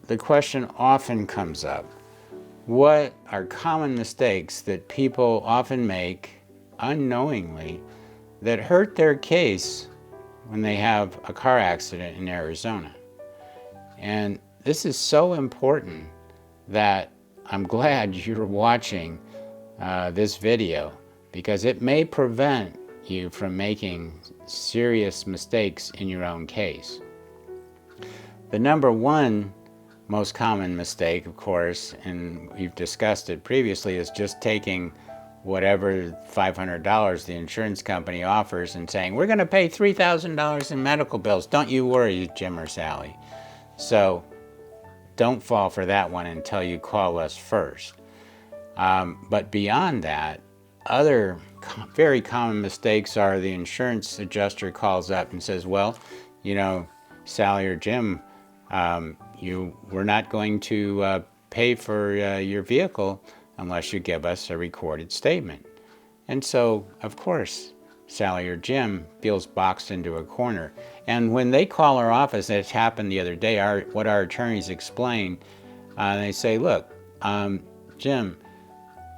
the question often comes up, what are common mistakes that people often make unknowingly that hurt their case when they have a car accident in Arizona? And this is so important that I'm glad you're watching this video, because it may prevent you from making serious mistakes in your own case. The number one most common mistake, of course, and we've discussed it previously, is just taking whatever $500 the insurance company offers and saying, we're going to pay $3,000 in medical bills. Don't you worry, Jim or Sally. So don't fall for that one until you call us first. But beyond that, other very common mistakes are the insurance adjuster calls up and says, well, you know, Sally or Jim, we're not going to pay for your vehicle unless you give us a recorded statement. And so, of course, Sally or Jim feels boxed into a corner. And when they call our office, and it's happened the other day, what our attorneys explain, they say, look, Jim,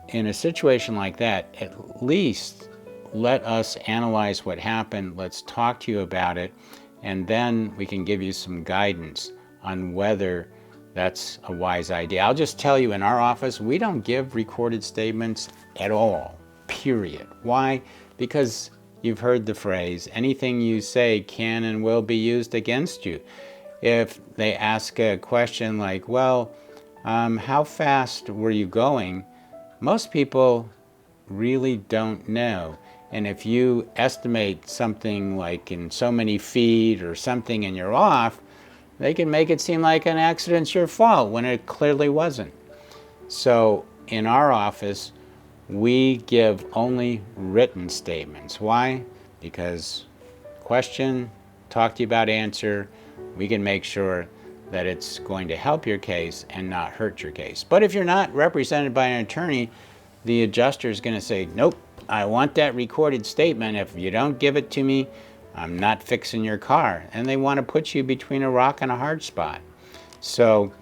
in a situation like that, at least let us analyze what happened. Let's talk to you about it, and then we can give you some guidance on whether that's a wise idea. I'll just tell you, in our office, we don't give recorded statements at all, period. Why? Because you've heard the phrase, anything you say can and will be used against you. If they ask a question like, well, how fast were you going? Most people really don't know. And if you estimate something like in so many feet or something and you're off, they can make it seem like an accident's your fault when it clearly wasn't. So in our office, we give only written statements. Why? Because question, talk to you about answer, we can make sure that it's going to help your case and not hurt your case. But if you're not represented by an attorney, the adjuster is going to say, nope, I want that recorded statement. If you don't give it to me, I'm not fixing your car. And they want to put you between a rock and a hard spot. So,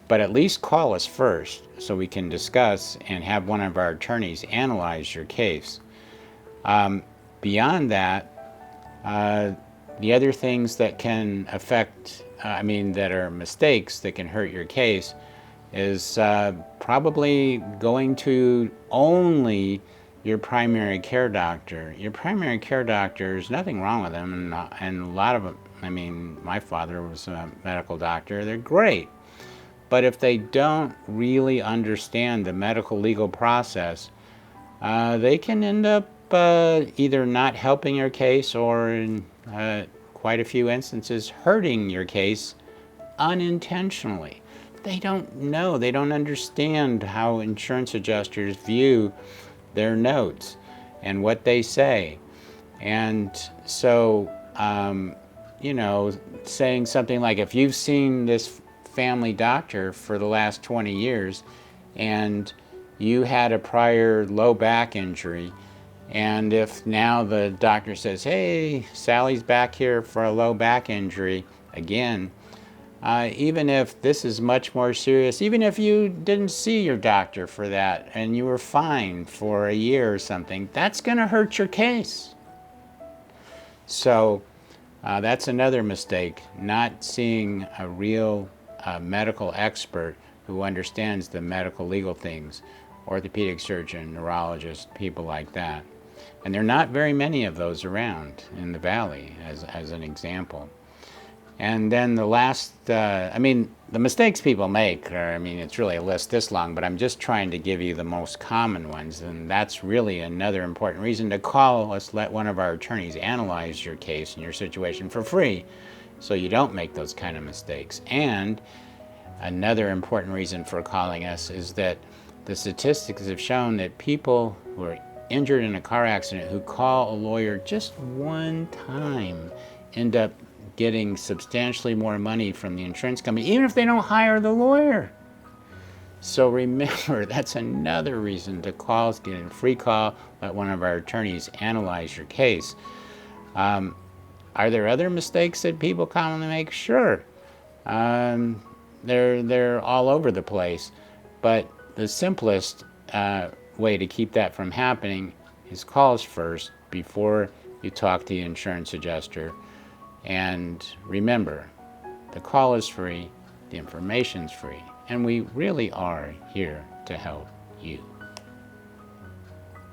but at least call us first so we can discuss and have one of our attorneys analyze your case. Beyond that, the other things that can affect, that are mistakes that can hurt your case is probably going to only your primary care doctor. Your primary care doctor, there's nothing wrong with them, and a lot of them, my father was a medical doctor, they're great. But if they don't really understand the medical legal process, they can end up either not helping your case or in quite a few instances hurting your case unintentionally. They don't know, they don't understand how insurance adjusters view their notes and what they say. And so, saying something like, if you've seen this family doctor for the last 20 years and you had a prior low back injury, and if now the doctor says, hey, Sally's back here for a low back injury again, even if this is much more serious, even if you didn't see your doctor for that and you were fine for a year or something, that's going to hurt your case. So that's another mistake, not seeing a real medical expert who understands the medical legal things, orthopedic surgeon, neurologist, people like that. And there are not very many of those around in the Valley, as an example. And then the last, the mistakes people make are, it's really a list this long, but I'm just trying to give you the most common ones. And that's really another important reason to call us, let one of our attorneys analyze your case and your situation for free so you don't make those kind of mistakes. And another important reason for calling us is that the statistics have shown that people who are injured in a car accident who call a lawyer just one time end up getting substantially more money from the insurance company, even if they don't hire the lawyer. So remember, that's another reason to call us, get a free call, let one of our attorneys analyze your case. Are there other mistakes that people commonly make? Sure. they're all over the place. But the simplest way to keep that from happening is call us first before you talk to the insurance adjuster. And remember, the call is free, the information's free, and we really are here to help you.